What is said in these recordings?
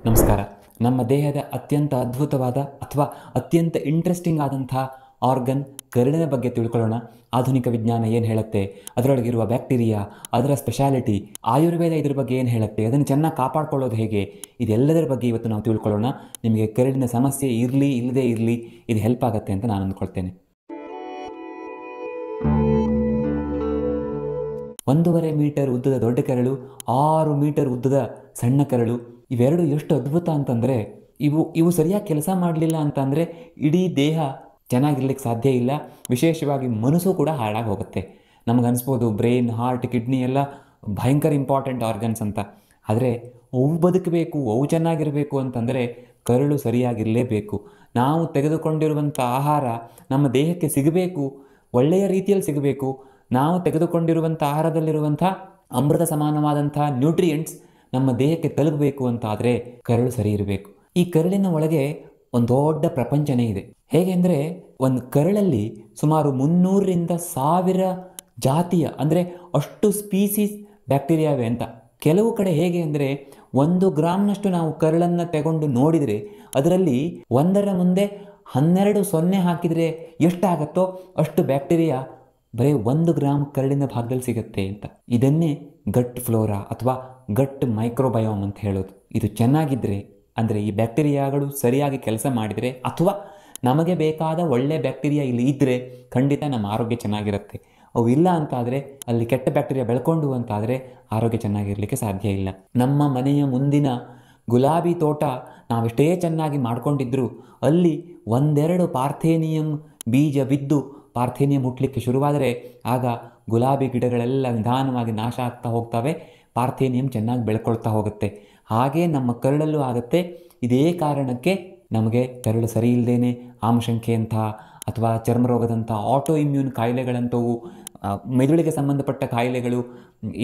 ನಮಸ್ಕಾರ. ನಮ್ಮ ದೇಹದ ಅತ್ಯಂತ ಅದ್ಭುತವಾದ ಅಥವಾ ಅತ್ಯಂತ ಇಂಟ್ರೆಸ್ಟಿಂಗ್ ಆದಂಥ ಆರ್ಗನ್ ಕರುಳಿನ ಬಗ್ಗೆ ತಿಳ್ಕೊಳ್ಳೋಣ. ಆಧುನಿಕ ವಿಜ್ಞಾನ ಏನು ಹೇಳುತ್ತೆ, ಅದರೊಳಗಿರುವ ಬ್ಯಾಕ್ಟೀರಿಯಾ, ಅದರ ಸ್ಪೆಷಾಲಿಟಿ, ಆಯುರ್ವೇದ ಇದ್ರ ಬಗ್ಗೆ ಏನು ಹೇಳುತ್ತೆ, ಅದನ್ನು ಚೆನ್ನಾಗಿ ಕಾಪಾಡ್ಕೊಳ್ಳೋದು ಹೇಗೆ, ಇದೆಲ್ಲದರ ಬಗ್ಗೆ ಇವತ್ತು ನಾವು ತಿಳ್ಕೊಳ್ಳೋಣ. ನಿಮಗೆ ಕರುಳಿನ ಸಮಸ್ಯೆ ಇರಲಿ ಇಲ್ಲದೇ ಇರಲಿ ಇದು ಹೆಲ್ಪ್ ಆಗುತ್ತೆ ಅಂತ ನಾನು ಅಂದ್ಕೊಳ್ತೇನೆ. 1.5 ಮೀಟರ್ ಉದ್ದದ ದೊಡ್ಡ ಕರಳು, 6 ಮೀಟರ್ ಉದ್ದದ ಸಣ್ಣ ಕರಳು, ಇವೆರಡು ಎಷ್ಟು ಅದ್ಭುತ ಅಂತಂದರೆ ಇವು ಸರಿಯಾಗಿ ಕೆಲಸ ಮಾಡಲಿಲ್ಲ ಅಂತಂದರೆ ಇಡೀ ದೇಹ ಚೆನ್ನಾಗಿರ್ಲಿಕ್ಕೆ ಸಾಧ್ಯ ಇಲ್ಲ. ವಿಶೇಷವಾಗಿ ಮನಸ್ಸು ಕೂಡ ಹಾಳಾಗಿ ಹೋಗುತ್ತೆ. ನಮಗನ್ನಿಸ್ಬೋದು ಬ್ರೈನ್, ಹಾರ್ಟ್, ಕಿಡ್ನಿ ಎಲ್ಲ ಭಯಂಕರ ಇಂಪಾರ್ಟೆಂಟ್ ಆರ್ಗನ್ಸ್ ಅಂತ. ಆದರೆ ಅವು ಬದುಕಬೇಕು, ಅವು ಚೆನ್ನಾಗಿರಬೇಕು ಅಂತಂದರೆ ಕರಳು ಸರಿಯಾಗಿರಲೇಬೇಕು. ನಾವು ತೆಗೆದುಕೊಂಡಿರುವಂಥ ಆಹಾರ ನಮ್ಮ ದೇಹಕ್ಕೆ ಸಿಗಬೇಕು, ಒಳ್ಳೆಯ ರೀತಿಯಲ್ಲಿ ಸಿಗಬೇಕು. ನಾವು ತೆಗೆದುಕೊಂಡಿರುವಂಥ ಆಹಾರದಲ್ಲಿರುವಂಥ ಅಮೃತ ಸಮಾನವಾದಂಥ ನ್ಯೂಟ್ರಿಯೆಂಟ್ಸ್ ನಮ್ಮ ದೇಹಕ್ಕೆ ತಲುಪಬೇಕು ಅಂತ ಆದರೆ ಕರಳು ಸರಿ ಇರಬೇಕು. ಈ ಕರಳಿನ ಒಳಗೆ ಒಂದು ದೊಡ್ಡ ಪ್ರಪಂಚನೇ ಇದೆ. ಹೇಗೆ ಅಂದರೆ ಒಂದು ಕರಳಲ್ಲಿ ಸುಮಾರು 300ರಿಂದ 1000 ಜಾತಿಯ ಅಂದರೆ ಅಷ್ಟು ಸ್ಪೀಸೀಸ್ ಬ್ಯಾಕ್ಟೀರಿಯಾವೆ ಅಂತ. ಕೆಲವು ಕಡೆ ಹೇಗೆ ಅಂದರೆ 1 ಗ್ರಾಮ್ನಷ್ಟು ನಾವು ಕರಳನ್ನು ತಗೊಂಡು ನೋಡಿದರೆ ಅದರಲ್ಲಿ 1ರ ಮುಂದೆ 12 ಸೊನ್ನೆ ಹಾಕಿದರೆ ಎಷ್ಟಾಗತ್ತೋ ಅಷ್ಟು ಬ್ಯಾಕ್ಟೀರಿಯಾ ಬರೀ 1 ಗ್ರಾಮ್ ಕರಳಿನ ಭಾಗದಲ್ಲಿ ಸಿಗುತ್ತೆ ಅಂತ. ಇದನ್ನೇ ಗಟ್ ಫ್ಲೋರಾ ಅಥವಾ ಗಟ್ ಮೈಕ್ರೋಬಯೋಮ್ ಅಂತ ಹೇಳೋದು. ಇದು ಚೆನ್ನಾಗಿದ್ದರೆ ಅಂದರೆ ಈ ಬ್ಯಾಕ್ಟೀರಿಯಾಗಳು ಸರಿಯಾಗಿ ಕೆಲಸ ಮಾಡಿದರೆ ಅಥವಾ ನಮಗೆ ಬೇಕಾದ ಒಳ್ಳೆ ಬ್ಯಾಕ್ಟೀರಿಯಾ ಇಲ್ಲಿ ಇದ್ದರೆ ಖಂಡಿತ ನಮ್ಮ ಆರೋಗ್ಯ ಚೆನ್ನಾಗಿರುತ್ತೆ. ಅವು ಇಲ್ಲ ಅಂತಾದರೆ, ಅಲ್ಲಿ ಕೆಟ್ಟ ಬ್ಯಾಕ್ಟೀರಿಯಾ ಬೆಳ್ಕೊಂಡು ಅಂತಾದರೆ ಆರೋಗ್ಯ ಚೆನ್ನಾಗಿರಲಿಕ್ಕೆ ಸಾಧ್ಯ ಇಲ್ಲ. ನಮ್ಮ ಮನೆಯ ಮುಂದಿನ ಗುಲಾಬಿ ತೋಟ ನಾವೆಷ್ಟೇ ಚೆನ್ನಾಗಿ ಮಾಡ್ಕೊಂಡಿದ್ರು ಅಲ್ಲಿ 1-2 ಪಾರ್ಥೇನಿಯಂ ಬೀಜ ಬಿದ್ದು ಪಾರ್ಥೇನಿಯಂ ಹುಟ್ಟಲಿಕ್ಕೆ ಶುರುವಾದರೆ ಆಗ ಗುಲಾಬಿ ಗಿಡಗಳೆಲ್ಲ ನಿಧಾನವಾಗಿ ನಾಶ ಆಗ್ತಾ ಹೋಗ್ತವೆ, ಪಾರ್ಥೇನಿಯಂ ಚೆನ್ನಾಗಿ ಬೆಳ್ಕೊಳ್ತಾ ಹೋಗುತ್ತೆ. ಹಾಗೇ ನಮ್ಮ ಕರಳಲ್ಲೂ ಆಗುತ್ತೆ. ಇದೇ ಕಾರಣಕ್ಕೆ ನಮಗೆ ಕರಳು ಸರಿ ಇಲ್ಲದೇ ಆಮಶಂಕೆಯಂಥ ಅಥವಾ ಚರ್ಮರೋಗದಂಥ ಆಟೋ ಇಮ್ಯೂನ್ ಕಾಯಿಲೆಗಳಂಥವು, ಮೆದುಳಿಗೆ ಸಂಬಂಧಪಟ್ಟ ಕಾಯಿಲೆಗಳು,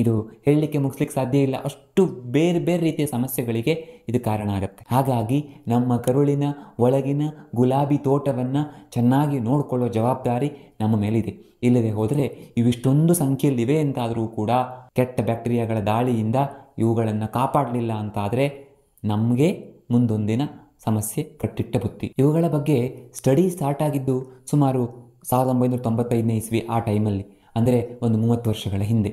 ಇದು ಹೇಳಲಿಕ್ಕೆ ಮುಗಿಸ್ಲಿಕ್ಕೆ ಸಾಧ್ಯ ಇಲ್ಲ. ಅಷ್ಟು ಬೇರೆ ಬೇರೆ ರೀತಿಯ ಸಮಸ್ಯೆಗಳಿಗೆ ಇದು ಕಾರಣ ಆಗುತ್ತೆ. ಹಾಗಾಗಿ ನಮ್ಮ ಕರುಳಿನ ಒಳಗಿನ ಗುಲಾಬಿ ತೋಟವನ್ನು ಚೆನ್ನಾಗಿ ನೋಡಿಕೊಳ್ಳೋ ಜವಾಬ್ದಾರಿ ನಮ್ಮ ಮೇಲಿದೆ. ಇಲ್ಲದೆ ಹೋದರೆ ಇವಿಷ್ಟೊಂದು ಸಂಖ್ಯೆಯಲ್ಲಿವೆ ಅಂತಾದರೂ ಕೂಡ ಕೆಟ್ಟ ಬ್ಯಾಕ್ಟೀರಿಯಾಗಳ ದಾಳಿಯಿಂದ ಇವುಗಳನ್ನು ಕಾಪಾಡಲಿಲ್ಲ ಅಂತಾದರೆ ನಮಗೆ ಮುಂದೊಂದಿನ ಸಮಸ್ಯೆ ಕಟ್ಟಿಟ್ಟ ಬುತ್ತಿ. ಇವುಗಳ ಬಗ್ಗೆ ಸ್ಟಡಿ ಸ್ಟಾರ್ಟ್ ಆಗಿದ್ದು ಸುಮಾರು 1995ನೇ ಇಸ್ವಿ ಆ ಟೈಮಲ್ಲಿ, ಅಂದರೆ ಒಂದು 30 ವರ್ಷಗಳ ಹಿಂದೆ.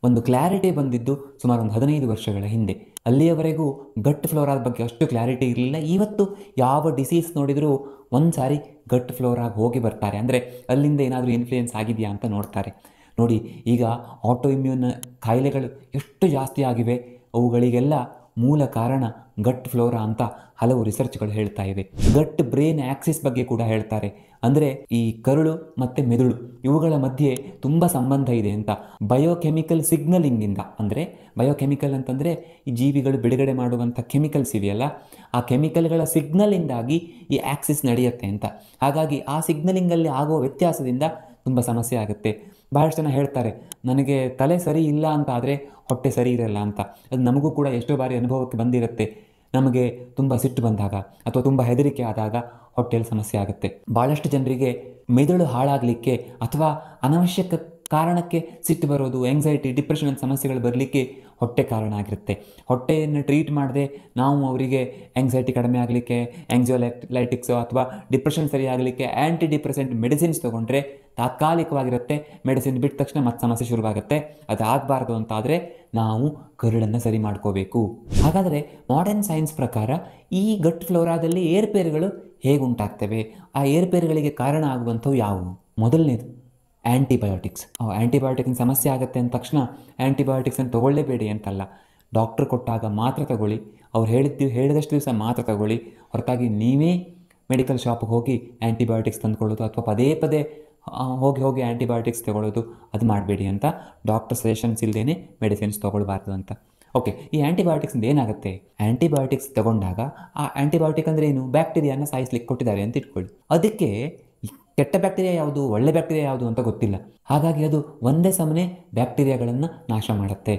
ಒಂದು ಕ್ಲಾರಿಟಿ ಬಂದಿದ್ದು ಸುಮಾರು ಒಂದು 15 ವರ್ಷಗಳ ಹಿಂದೆ. ಅಲ್ಲಿಯವರೆಗೂ ಗಟ್ ಫ್ಲೋರಾದ ಬಗ್ಗೆ ಅಷ್ಟು ಕ್ಲಾರಿಟಿ ಇರಲಿಲ್ಲ. ಇವತ್ತು ಯಾವ ಡಿಸೀಸ್ ನೋಡಿದರೂ ಒಂದು ಸಾರಿ ಗಟ್ ಫ್ಲೋರಾಗಿ ಹೋಗಿ ಬರ್ತಾರೆ, ಅಂದರೆ ಅಲ್ಲಿಂದ ಏನಾದರೂ ಇನ್ಫ್ಲೂಯೆನ್ಸ್ ಆಗಿದೆಯಾ ಅಂತ ನೋಡ್ತಾರೆ. ನೋಡಿ, ಈಗ ಆಟೋ ಇಮ್ಯೂನ್ ಕಾಯಿಲೆಗಳು ಎಷ್ಟು ಜಾಸ್ತಿ ಆಗಿವೆ. ಅವುಗಳಿಗೆಲ್ಲ ಮೂಲ ಕಾರಣ ಗಟ್ ಫ್ಲೋರಾ ಅಂತ ಹಲವು ರಿಸರ್ಚ್ಗಳು ಹೇಳ್ತಾ ಇವೆ. ಗಟ್ ಬ್ರೈನ್ ಆಕ್ಸಿಸ್ ಬಗ್ಗೆ ಕೂಡ ಹೇಳ್ತಾರೆ. ಅಂದರೆ ಈ ಕರುಳು ಮತ್ತು ಮೆದುಳು ಇವುಗಳ ಮಧ್ಯೆ ತುಂಬ ಸಂಬಂಧ ಇದೆ ಅಂತ. ಬಯೋಕೆಮಿಕಲ್ ಸಿಗ್ನಲಿಂಗಿಂದ, ಅಂದರೆ ಬಯೋಕೆಮಿಕಲ್ ಅಂತಂದರೆ ಈ ಜೀವಿಗಳು ಬಿಡುಗಡೆ ಮಾಡುವಂಥ ಕೆಮಿಕಲ್ಸ್ ಇದೆಯಲ್ಲ, ಆ ಕೆಮಿಕಲ್ಗಳ ಸಿಗ್ನಲಿಂದಾಗಿ ಈ ಆಕ್ಸಿಸ್ ನಡೆಯುತ್ತೆ ಅಂತ. ಹಾಗಾಗಿ ಆ ಸಿಗ್ನಲಿಂಗಲ್ಲಿ ಆಗುವ ವ್ಯತ್ಯಾಸದಿಂದ ತುಂಬ ಸಮಸ್ಯೆ ಆಗುತ್ತೆ. ಬಹಳಷ್ಟು ಜನ ಹೇಳ್ತಾರೆ, ನನಗೆ ತಲೆ ಸರಿ ಇಲ್ಲ ಅಂತ ಆದರೆ ಹೊಟ್ಟೆ ಸರಿ ಇರಲ್ಲ ಅಂತ. ಅದು ನಮಗೂ ಕೂಡ ಎಷ್ಟೋ ಬಾರಿ ಅನುಭವಕ್ಕೆ ಬಂದಿರುತ್ತೆ. ನಮಗೆ ತುಂಬ ಸಿಟ್ಟು ಬಂದಾಗ ಅಥವಾ ತುಂಬ ಹೆದರಿಕೆ ಆದಾಗ ಹೊಟ್ಟೆಯಲ್ಲಿ ಸಮಸ್ಯೆ ಆಗುತ್ತೆ. ಭಾಳಷ್ಟು ಜನರಿಗೆ ಮೆದುಳು ಹಾಳಾಗಲಿಕ್ಕೆ ಅಥವಾ ಅನವಶ್ಯಕ ಕಾರಣಕ್ಕೆ ಸಿಟ್ಟು ಬರೋದು, ಎಂಗ್ಸೈಟಿ, ಡಿಪ್ರೆಷನ್ ಅಂತ ಸಮಸ್ಯೆಗಳು ಬರಲಿಕ್ಕೆ ಹೊಟ್ಟೆ ಕಾರಣ ಆಗಿರುತ್ತೆ. ಹೊಟ್ಟೆಯನ್ನು ಟ್ರೀಟ್ ಮಾಡದೆ ನಾವು ಅವರಿಗೆ ಎಂಗ್ಸೈಟಿ ಕಡಿಮೆ ಆಗಲಿಕ್ಕೆ ಆ್ಯಂಗ್ಸಿಯೋಲೈಟಿಕ್ಸು ಅಥವಾ ಡಿಪ್ರೆಷನ್ ಸರಿ ಆಗಲಿಕ್ಕೆ ಆ್ಯಂಟಿ ಡಿಪ್ರೆಸೆಂಟ್ ಮೆಡಿಸಿನ್ಸ್ ತೊಗೊಂಡ್ರೆ ತಾತ್ಕಾಲಿಕವಾಗಿರುತ್ತೆ. ಮೆಡಿಸಿನ್ ಬಿಟ್ಟ ತಕ್ಷಣ ಮತ್ತೆ ಸಮಸ್ಯೆ ಶುರುವಾಗುತ್ತೆ. ಅದಾಗಬಾರ್ದು ಅಂತಾದರೆ ನಾವು ಕರುಳನ್ನು ಸರಿ ಮಾಡ್ಕೋಬೇಕು. ಹಾಗಾದರೆ ಮಾಡರ್ನ್ ಸೈನ್ಸ್ ಪ್ರಕಾರ ಈ ಗಟ್ ಫ್ಲೋರಾದಲ್ಲಿ ಏರ್ಪೇರುಗಳು ಹೇಗೆ ಉಂಟಾಗ್ತವೆ, ಆ ಏರ್ಪೇರುಗಳಿಗೆ ಕಾರಣ ಆಗುವಂಥವು ಯಾವುವು? ಮೊದಲನೇದು ಆ್ಯಂಟಿಬಯೋಟಿಕ್ಸ್. ಆ್ಯಂಟಿಬಯೋಟಿಕ್ನ ಸಮಸ್ಯೆ ಆಗುತ್ತೆ ಅಂದ ತಕ್ಷಣ ಆ್ಯಂಟಿಬಯೋಟಿಕ್ಸನ್ನು ತೊಗೊಳ್ಳೇಬೇಡಿ ಅಂತಲ್ಲ. ಡಾಕ್ಟ್ರ್ ಕೊಟ್ಟಾಗ ಮಾತ್ರ ತಗೊಳ್ಳಿ, ಅವ್ರು ಹೇಳಿದಷ್ಟು ದಿವಸ ಮಾತ್ರ ತಗೊಳ್ಳಿ. ಹೊರತಾಗಿ ನೀವೇ ಮೆಡಿಕಲ್ ಶಾಪಿಗೆ ಹೋಗಿ ಆ್ಯಂಟಿಬಯೋಟಿಕ್ಸ್ ತಂದುಕೊಳ್ಳೋದು ಅಥವಾ ಪದೇ ಪದೇ ಹೋಗಿ ಆ್ಯಂಟಿಬಯೋಟಿಕ್ಸ್ ತಗೊಳ್ಳೋದು ಅದು ಮಾಡಬೇಡಿ ಅಂತ. ಡಾಕ್ಟರ್ ಸಜೆಷನ್ಸ್ ಇಲ್ಲದೇ ಮೆಡಿಸಿನ್ಸ್ ತೊಗೊಳ್ಬಾರ್ದು ಅಂತ. ಓಕೆ, ಈ ಆ್ಯಂಟಿಬಯೋಟಿಕ್ಸಿಂದ ಏನಾಗುತ್ತೆ? ಆ್ಯಂಟಿಬಯೋಟಿಕ್ಸ್ ತಗೊಂಡಾಗ ಆ ಆ್ಯಂಟಿಬಯೋಟಿಕ್ ಅಂದರೆ ಏನು? ಬ್ಯಾಕ್ಟೀರಿಯಾನ ಸಾಯಿಸ್ಲಿಕ್ಕೆ ಕೊಟ್ಟಿದ್ದಾರೆ ಅಂತ ಇಟ್ಕೊಳ್ಳಿ. ಅದಕ್ಕೆ ಕೆಟ್ಟ ಬ್ಯಾಕ್ಟೀರಿಯಾ ಯಾವುದು, ಒಳ್ಳೆ ಬ್ಯಾಕ್ಟೀರಿಯಾ ಯಾವುದು ಅಂತ ಗೊತ್ತಿಲ್ಲ. ಹಾಗಾಗಿ ಅದು ಒಂದೇ ಸಮನೆ ಬ್ಯಾಕ್ಟೀರಿಯಾಗಳನ್ನು ನಾಶ ಮಾಡುತ್ತೆ.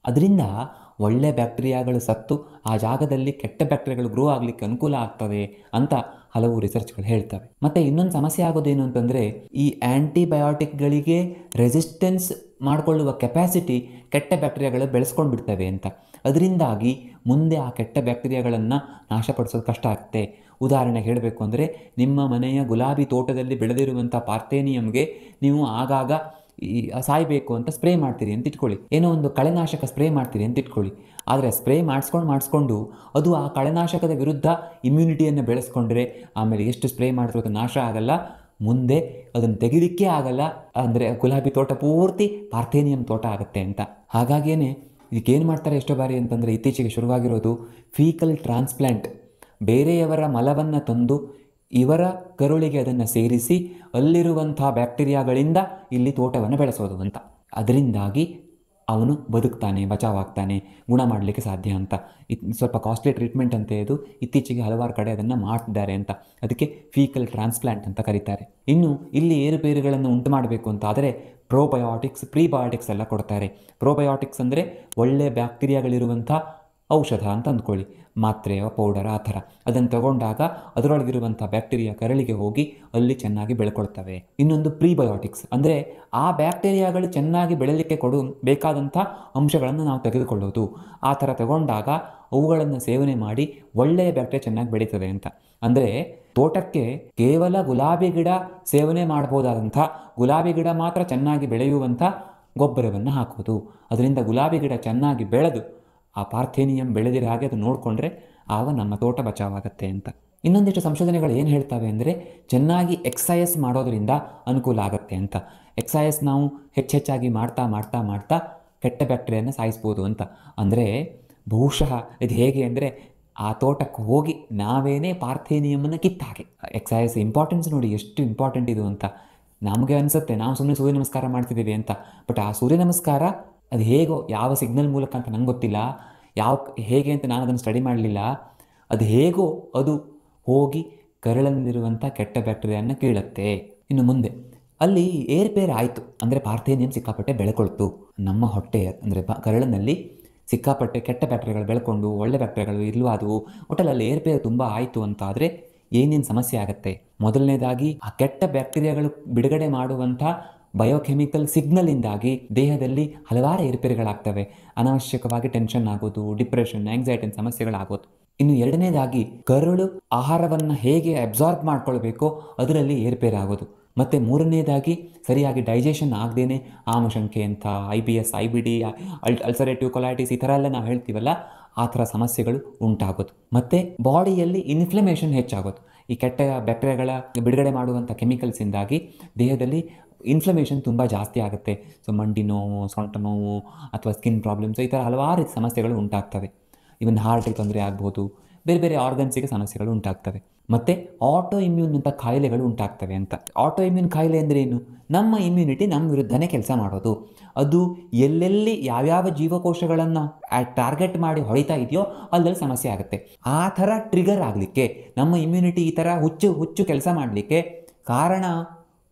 ಅದರಿಂದ ಒಳ್ಳೆ ಬ್ಯಾಕ್ಟೀರಿಯಾಗಳು ಸತ್ತು ಆ ಜಾಗದಲ್ಲಿ ಕೆಟ್ಟ ಬ್ಯಾಕ್ಟೀರಿಯಾಗಳು ಗ್ರೋ ಆಗಲಿಕ್ಕೆ ಅನುಕೂಲ ಆಗ್ತವೆ ಅಂತ ಹಲವು ರಿಸರ್ಚ್ಗಳು ಹೇಳ್ತವೆ. ಮತ್ತು ಇನ್ನೊಂದು ಸಮಸ್ಯೆ ಆಗೋದೇನು ಅಂತಂದರೆ, ಈ ಆ್ಯಂಟಿಬಯೋಟಿಕ್ಗಳಿಗೆ ರೆಸಿಸ್ಟೆನ್ಸ್ ಮಾಡಿಕೊಳ್ಳುವ ಕೆಪಾಸಿಟಿ ಕೆಟ್ಟ ಬ್ಯಾಕ್ಟೀರಿಯಾಗಳು ಬೆಳೆಸ್ಕೊಂಡು ಬಿಡ್ತವೆ ಅಂತ. ಅದರಿಂದಾಗಿ ಮುಂದೆ ಆ ಕೆಟ್ಟ ಬ್ಯಾಕ್ಟೀರಿಯಾಗಳನ್ನು ನಾಶಪಡಿಸೋದು ಕಷ್ಟ ಆಗುತ್ತೆ. ಉದಾಹರಣೆಗೆ ಹೇಳಬೇಕು ಅಂದರೆ, ನಿಮ್ಮ ಮನೆಯ ಗುಲಾಬಿ ತೋಟದಲ್ಲಿ ಬೆಳೆದಿರುವಂಥ ಪಾರ್ಥೇನಿಯಂಗೆ ನೀವು ಆಗಾಗ ಸಾಯಬೇಕು ಅಂತ ಸ್ಪ್ರೇ ಮಾಡ್ತೀರಿ ಅಂತ ಇಟ್ಕೊಳ್ಳಿ, ಏನೋ ಒಂದು ಕಳೆನಾಶಕ ಸ್ಪ್ರೇ ಮಾಡ್ತೀರಿ ಅಂತ ಇಟ್ಕೊಳ್ಳಿ. ಆದರೆ ಸ್ಪ್ರೇ ಮಾಡಿಸ್ಕೊಂಡು ಅದು ಆ ಕಳೆನಾಶಕದ ವಿರುದ್ಧ ಇಮ್ಯುನಿಟಿಯನ್ನು ಬೆಳೆಸ್ಕೊಂಡ್ರೆ ಆಮೇಲೆ ಎಷ್ಟು ಸ್ಪ್ರೇ ಮಾಡಿದ್ರೂ ಅದು ನಾಶ ಆಗಲ್ಲ, ಮುಂದೆ ಅದನ್ನು ತೆಗಿಲಿಕ್ಕೆ ಆಗಲ್ಲ. ಅಂದರೆ ಗುಲಾಬಿ ತೋಟ ಪೂರ್ತಿ ಪಾರ್ಥೇನಿಯಂ ತೋಟ ಆಗುತ್ತೆ ಅಂತ. ಹಾಗಾಗಿಯೇ ಇದಕ್ಕೇನು ಮಾಡ್ತಾರೆ ಎಷ್ಟೋ ಬಾರಿ ಅಂತಂದರೆ, ಇತ್ತೀಚೆಗೆ ಶುರುವಾಗಿರೋದು ಫೀಕಲ್ ಟ್ರಾನ್ಸ್ಪ್ಲಾಂಟ್. ಬೇರೆಯವರ ಮಲವನ್ನು ತಂದು ಇವರ ಕರುಳಿಗೆ ಅದನ್ನು ಸೇರಿಸಿ ಅಲ್ಲಿರುವಂಥ ಬ್ಯಾಕ್ಟೀರಿಯಾಗಳಿಂದ ಇಲ್ಲಿ ತೋಟವನ್ನು ಬೆಳೆಸೋದು ಅಂತ. ಅದರಿಂದಾಗಿ ಅವನು ಬದುಕ್ತಾನೆ, ಬಚಾವಾಗ್ತಾನೆ, ಗುಣ ಮಾಡಲಿಕ್ಕೆ ಸಾಧ್ಯ ಅಂತ. ಸ್ವಲ್ಪ ಕಾಸ್ಟ್ಲಿ ಟ್ರೀಟ್ಮೆಂಟ್ ಅಂತೆ ಇದು. ಇತ್ತೀಚೆಗೆ ಹಲವಾರು ಕಡೆ ಅದನ್ನು ಮಾಡ್ತಿದ್ದಾರೆ ಅಂತ. ಅದಕ್ಕೆ ಫೀಕಲ್ ಟ್ರಾನ್ಸ್ಪ್ಲಾಂಟ್ ಅಂತ ಕರೀತಾರೆ. ಇನ್ನು ಇಲ್ಲಿ ಏರುಪೇರುಗಳನ್ನು ಉಂಟು ಮಾಡಬೇಕು ಅಂತ ಆದರೆ ಪ್ರೋಬಯೋಟಿಕ್ಸ್, ಪ್ರೀಬಯೋಟಿಕ್ಸ್ ಎಲ್ಲ ಕೊಡ್ತಾರೆ. ಪ್ರೋಬಯೋಟಿಕ್ಸ್ ಅಂದರೆ ಒಳ್ಳೆಯ ಬ್ಯಾಕ್ಟೀರಿಯಾಗಳಿರುವಂಥ ಔಷಧ ಅಂತ ಅಂದ್ಕೊಳ್ಳಿ, ಮಾತ್ರೆಯೋ ಪೌಡರ್ ಆ ಥರ. ಅದನ್ನು ತಗೊಂಡಾಗ ಅದರೊಳಗಿರುವಂಥ ಬ್ಯಾಕ್ಟೀರಿಯಾ ಕರಳಿಗೆ ಹೋಗಿ ಅಲ್ಲಿ ಚೆನ್ನಾಗಿ ಬೆಳ್ಕೊಳ್ತವೆ. ಇನ್ನೊಂದು ಪ್ರೀಬಯೋಟಿಕ್ಸ್ ಅಂದರೆ ಆ ಬ್ಯಾಕ್ಟೀರಿಯಾಗಳು ಚೆನ್ನಾಗಿ ಬೆಳಲಿಕ್ಕೆ ಬೇಕಾದಂಥ ಅಂಶಗಳನ್ನು ನಾವು ತೆಗೆದುಕೊಳ್ಳೋದು. ಆ ಥರ ತಗೊಂಡಾಗ ಅವುಗಳನ್ನು ಸೇವನೆ ಮಾಡಿ ಒಳ್ಳೆಯ ಬ್ಯಾಕ್ಟೀರಿಯಾ ಚೆನ್ನಾಗಿ ಬೆಳೀತದೆ ಅಂತ. ಅಂದರೆ ತೋಟಕ್ಕೆ ಕೇವಲ ಗುಲಾಬಿ ಗಿಡ ಸೇವನೆ ಮಾಡ್ಬೋದಾದಂಥ, ಗುಲಾಬಿ ಗಿಡ ಮಾತ್ರ ಚೆನ್ನಾಗಿ ಬೆಳೆಯುವಂಥ ಗೊಬ್ಬರವನ್ನು ಹಾಕೋದು. ಅದರಿಂದ ಗುಲಾಬಿ ಗಿಡ ಚೆನ್ನಾಗಿ ಬೆಳೆದು ಆ ಪಾರ್ಥೇನಿಯಂ ಬೆಳೆದಿರೋ ಹಾಗೆ ಅದು ನೋಡಿಕೊಂಡ್ರೆ ಆಗ ನಮ್ಮ ತೋಟ ಬಚಾವಾಗುತ್ತೆ ಅಂತ. ಇನ್ನೊಂದಿಷ್ಟು ಸಂಶೋಧನೆಗಳು ಏನು ಹೇಳ್ತವೆ ಅಂದರೆ, ಚೆನ್ನಾಗಿ ಎಕ್ಸಸೈಸ್ ಮಾಡೋದರಿಂದ ಅನುಕೂಲ ಆಗುತ್ತೆ ಅಂತ. ಎಕ್ಸಸೈಸ್ ನಾವು ಹೆಚ್ಚೆಚ್ಚಾಗಿ ಮಾಡ್ತಾ ಕೆಟ್ಟ ಬ್ಯಾಕ್ಟೀರಿಯಾನ ಸಾಯಿಸ್ಬೋದು ಅಂತ. ಅಂದರೆ ಬಹುಶಃ ಇದು ಹೇಗೆ ಅಂದರೆ, ಆ ತೋಟಕ್ಕೆ ಹೋಗಿ ನಾವೇನೇ ಪಾರ್ಥೇನಿಯಮನ್ನು ಕಿತ್ತಾಗೆ. ಎಕ್ಸಸೈಸ್ ಇಂಪಾರ್ಟೆನ್ಸ್ ನೋಡಿ ಎಷ್ಟು ಇಂಪಾರ್ಟೆಂಟ್ ಇದು ಅಂತ. ನಮಗೆ ಅನಿಸುತ್ತೆ ನಾವು ಸುಮ್ಮನೆ ಸೂರ್ಯ ನಮಸ್ಕಾರ ಮಾಡ್ತಿದ್ದೀವಿ ಅಂತ. ಬಟ್ ಆ ಸೂರ್ಯ ನಮಸ್ಕಾರ ಅದು ಹೇಗೋ, ಯಾವ ಸಿಗ್ನಲ್ ಮೂಲಕ ಅಂತ ನಂಗೆ ಗೊತ್ತಿಲ್ಲ, ಹೇಗೆ ಅಂತ ನಾನು ಅದನ್ನು ಸ್ಟಡಿ ಮಾಡಲಿಲ್ಲ. ಅದು ಹೇಗೋ ಅದು ಹೋಗಿ ಕರಳಲ್ಲಿರುವಂಥ ಕೆಟ್ಟ ಬ್ಯಾಕ್ಟೀರಿಯಾನ ಕೀಳುತ್ತೆ. ಇನ್ನು ಮುಂದೆ ಅಲ್ಲಿ ಏರ್ಪೇರ್ ಆಯಿತು ಅಂದರೆ ಪಾರ್ಥೇನಿಯಂ ಸಿಕ್ಕಾಪಟ್ಟೆ ಬೆಳ್ಕೊಳ್ತು. ನಮ್ಮ ಹೊಟ್ಟೆ ಅಂದರೆ ಕರಳಿನಲ್ಲಿ ಸಿಕ್ಕಾಪಟ್ಟೆ ಕೆಟ್ಟ ಬ್ಯಾಕ್ಟೀರಿಯಾಗಳು ಬೆಳ್ಕೊಂಡು ಒಳ್ಳೆ ಬ್ಯಾಕ್ಟೀರಿಯಾಗಳು ಇಲ್ಲವಾದವು. ಒಟ್ಟಲ್ಲಿ ಏರ್ಪೇರ್ ತುಂಬ ಆಯಿತು ಅಂತ ಆದರೆ ಏನೇನು ಸಮಸ್ಯೆ ಆಗುತ್ತೆ? ಮೊದಲನೇದಾಗಿ ಆ ಕೆಟ್ಟ ಬ್ಯಾಕ್ಟೀರಿಯಾಗಳು ಬಿಡುಗಡೆ ಮಾಡುವಂಥ ಬಯೋಕೆಮಿಕಲ್ ಸಿಗ್ನಲಿಂದಾಗಿ ದೇಹದಲ್ಲಿ ಹಲವಾರು ಏರುಪೇರುಗಳಾಗ್ತವೆ. ಅನಾವಶ್ಯಕವಾಗಿ ಟೆನ್ಷನ್ ಆಗೋದು, ಡಿಪ್ರೆಷನ್, ಆಂಗ್ಸೈಟಿ ಸಮಸ್ಯೆಗಳಾಗೋದು. ಇನ್ನು ಎರಡನೇದಾಗಿ ಕರುಳು ಆಹಾರವನ್ನು ಹೇಗೆ ಅಬ್ಸಾರ್ಬ್ ಮಾಡ್ಕೊಳ್ಬೇಕೋ ಅದರಲ್ಲಿ ಏರುಪೇರಾಗೋದು. ಮತ್ತು ಮೂರನೇದಾಗಿ ಸರಿಯಾಗಿ ಡೈಜೆಷನ್ ಆಗದೇನೆ ಆಮಶಂಕೆ ಅಂತ, IBS, IBD, ಅಲ್ಸರೇಟಿವ್ ಕೊಲೈಟಿಸ್ ಈ ಥರ ಎಲ್ಲ ನಾವು ಹೇಳ್ತೀವಲ್ಲ, ಆ ಥರ ಸಮಸ್ಯೆಗಳು ಉಂಟಾಗೋದು. ಮತ್ತು ಬಾಡಿಯಲ್ಲಿ ಇನ್ಫ್ಲಮೇಷನ್ ಹೆಚ್ಚಾಗೋದು. ಈ ಕೆಟ್ಟ ಬ್ಯಾಕ್ಟೀರಿಯಾಗಳ ಬಿಡುಗಡೆ ಮಾಡುವಂಥ ಕೆಮಿಕಲ್ಸಿಂದಾಗಿ ದೇಹದಲ್ಲಿ ಇನ್ಫ್ಲಮೇಷನ್ ತುಂಬ ಜಾಸ್ತಿ ಆಗುತ್ತೆ. ಸೊ ಮಂಡಿ ನೋವು, ಸೊಂಟ ನೋವು ಅಥವಾ ಸ್ಕಿನ್ ಪ್ರಾಬ್ಲಮ್ಸ್ ಈ ಥರ ಹಲವಾರು ಸಮಸ್ಯೆಗಳು ಉಂಟಾಗ್ತವೆ. ಇವನ್ ಹಾರ್ಟಿಗೆ ತೊಂದರೆ ಆಗ್ಬೋದು, ಬೇರೆ ಬೇರೆ ಆರ್ಗನ್ಸಿಗೆ ಸಮಸ್ಯೆಗಳು ಉಂಟಾಗ್ತವೆ. ಮತ್ತು ಆಟೋ ಇಮ್ಯೂನ್ ಅಂತ ಕಾಯಿಲೆಗಳು ಉಂಟಾಗ್ತವೆ ಅಂತ. ಆಟೋ ಇಮ್ಯೂನ್ ಕಾಯಿಲೆ ಅಂದರೆ ಏನು? ನಮ್ಮ ಇಮ್ಯುನಿಟಿ ನಮ್ಮ ವಿರುದ್ಧನೇ ಕೆಲಸ ಮಾಡೋದು. ಅದು ಎಲ್ಲೆಲ್ಲಿ ಯಾವ್ಯಾವ ಜೀವಕೋಶಗಳನ್ನು ಟಾರ್ಗೆಟ್ ಮಾಡಿ ಹೊಡಿತಾ ಇದೆಯೋ ಅಲ್ಲಲ್ಲಿ ಸಮಸ್ಯೆ ಆಗುತ್ತೆ. ಆ ಥರ ಟ್ರಿಗರ್ ಆಗಲಿಕ್ಕೆ, ನಮ್ಮ ಇಮ್ಯುನಿಟಿ ಈ ಥರ ಹುಚ್ಚು ಕೆಲಸ ಮಾಡಲಿಕ್ಕೆ ಕಾರಣ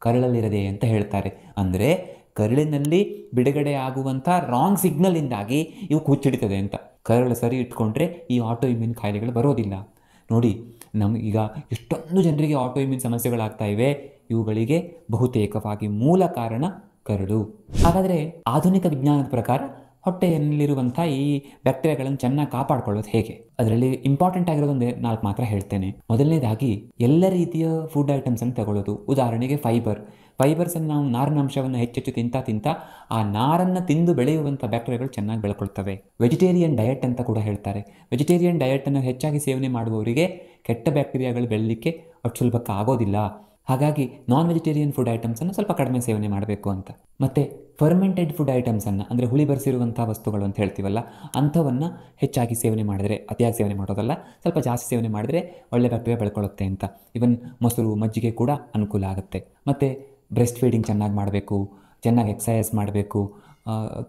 ಕರಳಲ್ಲಿರದೆ ಅಂತ ಹೇಳ್ತಾರೆ. ಅಂದರೆ ಕರಳಿನಲ್ಲಿ ಬಿಡುಗಡೆ ಆಗುವಂಥ ರಾಂಗ್ ಸಿಗ್ನಲಿಂದಾಗಿ ಇವು ಹುಚ್ಚಿಡ್ತದೆ ಅಂತ. ಕರಳು ಸರಿ ಇಟ್ಕೊಂಡ್ರೆ ಈ ಆಟೋ ಇಮ್ಯೂನ್ ಕಾಯಿಲೆಗಳು ಬರೋದಿಲ್ಲ. ನೋಡಿ, ಈಗ ಎಷ್ಟೊಂದು ಜನರಿಗೆ ಆಟೋ ಇಮ್ಯೂನ್ ಸಮಸ್ಯೆಗಳಾಗ್ತಾ ಇವೆ. ಇವುಗಳಿಗೆ ಬಹುತೇಕವಾಗಿ ಮೂಲ ಕಾರಣ ಕರಳು. ಹಾಗಾದರೆ ಆಧುನಿಕ ವಿಜ್ಞಾನದ ಪ್ರಕಾರ ಹೊಟ್ಟೆಯಲ್ಲಿರುವಂಥ ಈ ಬ್ಯಾಕ್ಟೀರಿಯಾಗಳನ್ನು ಚೆನ್ನಾಗಿ ಕಾಪಾಡ್ಕೊಳ್ಳೋದು ಹೇಗೆ? ಅದರಲ್ಲಿ ಇಂಪಾರ್ಟೆಂಟ್ ಆಗಿರೋದೊಂದೇ 4 ಮಾತ್ರ ಹೇಳ್ತೇನೆ. ಮೊದಲನೇದಾಗಿ ಎಲ್ಲ ರೀತಿಯ ಫುಡ್ ಐಟಮ್ಸನ್ನು ತಗೊಳ್ಳೋದು. ಉದಾಹರಣೆಗೆ ಫೈಬರ್ಸನ್ನು ನಾವು ನಾರಿನಾಂಶವನ್ನು ಹೆಚ್ಚೆಚ್ಚು ತಿಂತಾ ಆ ನಾರನ್ನು ತಿಂದು ಬೆಳೆಯುವಂಥ ಬ್ಯಾಕ್ಟೀರಿಯಾಗಳು ಚೆನ್ನಾಗಿ ಬೆಳ್ಕೊಳ್ತವೆ. ವೆಜಿಟೇರಿಯನ್ ಡಯಟ್ ಅಂತ ಕೂಡ ಹೇಳ್ತಾರೆ. ವೆಜಿಟೇರಿಯನ್ ಡಯಟನ್ನು ಹೆಚ್ಚಾಗಿ ಸೇವನೆ ಮಾಡುವವರಿಗೆ ಕೆಟ್ಟ ಬ್ಯಾಕ್ಟೀರಿಯಾಗಳು ಬೆಳಲಿಕ್ಕೆ ಅಷ್ಟು ಸುಲಭಕ್ಕೆ ಆಗೋದಿಲ್ಲ. ಹಾಗಾಗಿ ನಾನ್ ವೆಜಿಟೇರಿಯನ್ ಫುಡ್ ಐಟಮ್ಸನ್ನು ಸ್ವಲ್ಪ ಕಡಿಮೆ ಸೇವನೆ ಮಾಡಬೇಕು ಅಂತ. ಮತ್ತು ಫರ್ಮೆಂಟೆಡ್ ಫುಡ್ ಐಟಮ್ಸನ್ನು ಅಂದರೆ ಹುಳಿ ಬರೆಸಿರುವಂಥ ವಸ್ತುಗಳು ಅಂತ ಹೇಳ್ತೀವಲ್ಲ, ಅಂಥವನ್ನು ಹೆಚ್ಚಾಗಿ ಸೇವನೆ ಮಾಡಿದರೆ, ಅತಿಯಾಗಿ ಸೇವನೆ ಮಾಡೋದಲ್ಲ, ಸ್ವಲ್ಪ ಜಾಸ್ತಿ ಸೇವನೆ ಮಾಡಿದರೆ ಒಳ್ಳೆ ಬ್ಯಾಕ್ಟೀರಿಯಾ ಬೆಳ್ಕೊಳ್ಳುತ್ತೆ ಅಂತ. ಇವನ್ ಮೊಸರು, ಮಜ್ಜಿಗೆ ಕೂಡ ಅನುಕೂಲ ಆಗುತ್ತೆ. ಮತ್ತು ಬ್ರೆಸ್ಟ್ ಫೀಡಿಂಗ್ ಚೆನ್ನಾಗಿ ಮಾಡಬೇಕು, ಚೆನ್ನಾಗಿ ಎಕ್ಸಸೈಸ್ ಮಾಡಬೇಕು.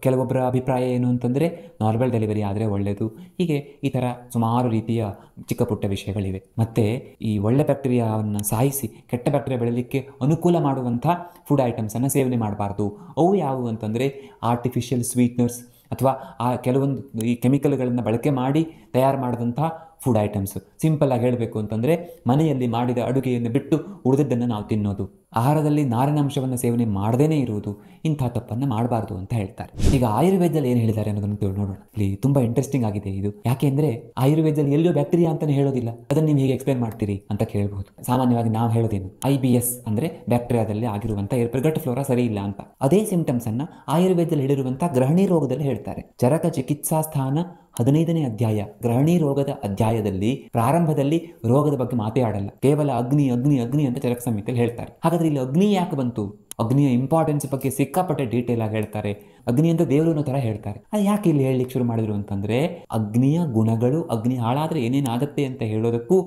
ಕೆಲವೊಬ್ಬರ ಅಭಿಪ್ರಾಯ ಏನು ಅಂತಂದರೆ ನಾರ್ಮಲ್ ಡೆಲಿವರಿ ಆದರೆ ಒಳ್ಳೆಯದು. ಹೀಗೆ ಈ ಥರ ಸುಮಾರು ರೀತಿಯ ಚಿಕ್ಕ ಪುಟ್ಟ ವಿಷಯಗಳಿವೆ. ಮತ್ತು ಈ ಒಳ್ಳೆ ಬ್ಯಾಕ್ಟೀರಿಯಾವನ್ನು ಸಾಯಿಸಿ ಕೆಟ್ಟ ಬ್ಯಾಕ್ಟೀರಿಯಾ ಬೆಳೀಲಿಕ್ಕೆ ಅನುಕೂಲ ಮಾಡುವಂಥ ಫುಡ್ ಐಟಮ್ಸನ್ನು ಸೇವನೆ ಮಾಡಬಾರ್ದು. ಅವು ಯಾವುವು ಅಂತಂದರೆ ಆರ್ಟಿಫಿಷಿಯಲ್ ಸ್ವೀಟ್ನರ್ಸ್ ಅಥವಾ ಆ ಕೆಲವೊಂದು ಈ ಕೆಮಿಕಲ್ಗಳನ್ನು ಬಳಕೆ ಮಾಡಿ ತಯಾರು ಮಾಡಿದಂಥ ಫುಡ್ ಐಟಮ್ಸ್. ಸಿಂಪಲ್ ಆಗಿ ಹೇಳಬೇಕು ಅಂತಂದರೆ ಮನೆಯಲ್ಲಿ ಮಾಡಿದ ಅಡುಗೆಯನ್ನು ಬಿಟ್ಟು ಉಳಿದದ್ದನ್ನು ನಾವು ತಿನ್ನೋದು, ಆಹಾರದಲ್ಲಿ ನಾರಿನಾಂಶವನ್ನು ಸೇವನೆ ಮಾಡದೇನೆ ಇರುವುದು, ಇಂಥ ತಪ್ಪನ್ನು ಮಾಡಬಾರ್ದು ಅಂತ ಹೇಳ್ತಾರೆ. ಈಗ ಆಯುರ್ವೇದದಲ್ಲಿ ಏನು ಹೇಳಿದ್ದಾರೆ ಅನ್ನೋದನ್ನು ನೋಡೋಣ. ಇಲ್ಲಿ ತುಂಬ ಇಂಟ್ರೆಸ್ಟಿಂಗ್ ಆಗಿದೆ ಇದು. ಯಾಕೆ ಅಂದರೆ ಆಯುರ್ವೇದದಲ್ಲಿ ಎಲ್ಲಿಯೋ ಬ್ಯಾಕ್ಟೀರಿಯಾ ಅಂತಲೇ ಹೇಳೋದಿಲ್ಲ, ಅದನ್ನು ನೀವು ಹೇಗೆ ಎಕ್ಸ್ಪ್ಲೇನ್ ಮಾಡ್ತೀರಿ ಅಂತ ಕೇಳಬಹುದು. ಸಾಮಾನ್ಯವಾಗಿ ನಾವು ಹೇಳೋದೇನು, IBS ಅಂದರೆ ಬ್ಯಾಕ್ಟೀರಿಯಾದಲ್ಲಿ ಆಗಿರುವಂಥ ಗಟ್ ಫ್ಲೋರಾ ಸರಿ ಇಲ್ಲ ಅಂತ. ಅದೇ ಸಿಂಪ್ಟಮ್ಸ್ ಅನ್ನ ಆಯುರ್ವೇದದಲ್ಲಿ ಹೇಳಿರುವಂಥ ಗ್ರಹಣಿ ರೋಗದಲ್ಲಿ ಹೇಳ್ತಾರೆ. ಚರಕ ಚಿಕಿತ್ಸಾ ಸ್ಥಾನ 15ನೇ ಅಧ್ಯಾಯ ಗ್ರಹಣಿ ರೋಗದ ಅಧ್ಯಾಯದಲ್ಲಿ ಪ್ರಾರಂಭದಲ್ಲಿ ರೋಗದ ಬಗ್ಗೆ ಮಾತೇ ಆಡಲ್ಲ, ಕೇವಲ ಅಗ್ನಿ ಅಗ್ನಿ ಅಗ್ನಿ ಅಂತ ಚರಕ ಸಂಹಿತೆಯಲ್ಲಿ ಹೇಳ್ತಾರೆ. ಹಾಗಾದ್ರೆ ಇಲ್ಲಿ ಅಗ್ನಿ ಯಾಕೆ ಬಂತು? ಅಗ್ನಿಯ ಇಂಪಾರ್ಟೆನ್ಸ್ ಬಗ್ಗೆ ಸಿಕ್ಕಾಪಟ್ಟೆ ಡೀಟೇಲ್ ಆಗಿ ಹೇಳ್ತಾರೆ. ಅಗ್ನಿ ಅಂತ ದೇವರು ಅನ್ನೋ ಥರ ಹೇಳ್ತಾರೆ. ಅದು ಯಾಕೆ ಇಲ್ಲಿ ಹೇಳಲಿಕ್ಕೆ ಶುರು ಮಾಡಿದ್ರು ಅಂತಂದರೆ, ಅಗ್ನಿಯ ಗುಣಗಳು, ಅಗ್ನಿ ಹಾಳಾದರೆ ಏನೇನಾಗುತ್ತೆ ಅಂತ ಹೇಳೋದಕ್ಕೂ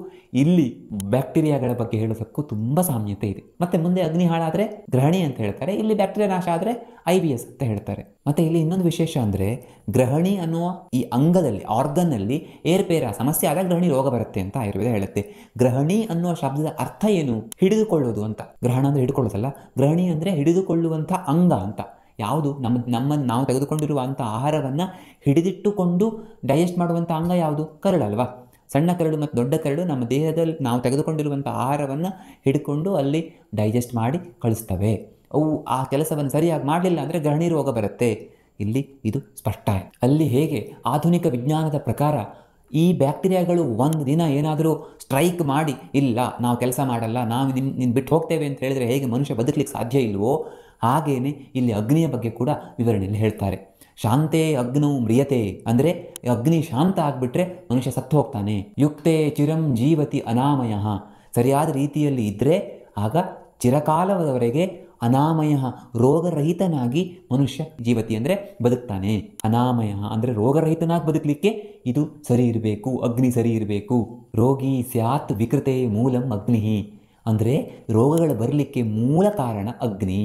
ಇಲ್ಲಿ ಬ್ಯಾಕ್ಟೀರಿಯಾಗಳ ಬಗ್ಗೆ ಹೇಳೋದಕ್ಕೂ ತುಂಬ ಸಾಮ್ಯತೆ ಇದೆ. ಮತ್ತೆ ಮುಂದೆ ಅಗ್ನಿ ಹಾಳಾದರೆ ಗ್ರಹಣಿ ಅಂತ ಹೇಳ್ತಾರೆ, ಇಲ್ಲಿ ಬ್ಯಾಕ್ಟೀರಿಯಾ ನಾಶ ಆದರೆ IBS ಅಂತ ಹೇಳ್ತಾರೆ. ಮತ್ತೆ ಇಲ್ಲಿ ಇನ್ನೊಂದು ವಿಶೇಷ ಅಂದರೆ, ಗ್ರಹಣಿ ಅನ್ನುವ ಈ ಅಂಗದಲ್ಲಿ, ಆರ್ಗನ್ನಲ್ಲಿ ಏರ್ಪೇರ ಸಮಸ್ಯೆ ಆದಾಗ ಗ್ರಹಣಿ ರೋಗ ಬರುತ್ತೆ ಅಂತ ಆಯುರ್ವೇದ ಹೇಳುತ್ತೆ. ಗ್ರಹಣಿ ಅನ್ನುವ ಶಬ್ದದ ಅರ್ಥ ಏನು? ಹಿಡಿದುಕೊಳ್ಳೋದು ಅಂತ. ಗ್ರಹಣ ಅಂದರೆ ಹಿಡ್ಕೊಳ್ಳೋದಲ್ಲ, ಗ್ರಹಣಿ ಅಂದರೆ ಹಿಡಿದುಕೊಳ್ಳುವಂಥ ಅಂಗ ಅಂತ. ಯಾವುದು? ನಮ್ಮನ್ನು ನಾವು ತೆಗೆದುಕೊಂಡಿರುವಂಥ ಆಹಾರವನ್ನು ಹಿಡಿದಿಟ್ಟುಕೊಂಡು ಡೈಜೆಸ್ಟ್ ಮಾಡುವಂಥ ಅಂಗ ಯಾವುದು? ಕರಳಲ್ವಾ? ಸಣ್ಣ ಕರಳು ಮತ್ತು ದೊಡ್ಡ ಕರಳು ನಮ್ಮ ದೇಹದಲ್ಲಿ ನಾವು ತೆಗೆದುಕೊಂಡಿರುವಂಥ ಆಹಾರವನ್ನು ಹಿಡ್ಕೊಂಡು ಅಲ್ಲಿ ಡೈಜೆಸ್ಟ್ ಮಾಡಿ ಕಳಿಸ್ತವೆ. ಅವು ಆ ಕೆಲಸವನ್ನು ಸರಿಯಾಗಿ ಮಾಡಲಿಲ್ಲ ಅಂದರೆ ಗ್ರಹಣಿ ರೋಗ ಬರುತ್ತೆ. ಇಲ್ಲಿ ಇದು ಸ್ಪಷ್ಟ. ಅಲ್ಲಿ ಹೇಗೆ ಆಧುನಿಕ ವಿಜ್ಞಾನದ ಪ್ರಕಾರ ಈ ಬ್ಯಾಕ್ಟೀರಿಯಾಗಳು ಒಂದು ದಿನ ಏನಾದರೂ ಸ್ಟ್ರೈಕ್ ಮಾಡಿ, ಇಲ್ಲ ನಾವು ಕೆಲಸ ಮಾಡಲ್ಲ, ನಾವು ನಿನ್ನ ಬಿಟ್ಟು ಹೋಗ್ತೇವೆ ಅಂತ ಹೇಳಿದರೆ ಹೇಗೆ ಮನುಷ್ಯ ಬದುಕಲಿಕ್ಕೆ ಸಾಧ್ಯ ಇಲ್ವೋ, ಹಾಗೇನೆ ಇಲ್ಲಿ ಅಗ್ನಿಯ ಬಗ್ಗೆ ಕೂಡ ವಿವರಣೆಯಲ್ಲಿ ಹೇಳ್ತಾರೆ. ಶಾಂತೇ ಅಗ್ನೌ ಮ್ರಿಯತೆ ಅಂದರೆ ಅಗ್ನಿ ಶಾಂತ ಆಗಿಬಿಟ್ರೆ ಮನುಷ್ಯ ಸತ್ತು ಹೋಗ್ತಾನೆ. ಯುಕ್ತೇ ಚಿರಂ ಜೀವತಿ ಅನಾಮಯ, ಸರಿಯಾದ ರೀತಿಯಲ್ಲಿ ಇದ್ದರೆ ಆಗ ಚಿರಕಾಲದವರೆಗೆ ಅನಾಮಯ ರೋಗರಹಿತನಾಗಿ ಮನುಷ್ಯ ಜೀವತಿ ಅಂದರೆ ಬದುಕ್ತಾನೆ. ಅನಾಮಯ ಅಂದರೆ ರೋಗರಹಿತನಾಗಿ ಬದುಕಲಿಕ್ಕೆ ಇದು ಸರಿ ಇರಬೇಕು, ಅಗ್ನಿ ಸರಿ ಇರಬೇಕು. ರೋಗಿ ಸ್ಯಾತ್ ವಿಕೃತೆ ಮೂಲಂ ಅಗ್ನಿ ಅಂದರೆ ರೋಗಗಳು ಬರಲಿಕ್ಕೆ ಮೂಲ ಕಾರಣ ಅಗ್ನಿ.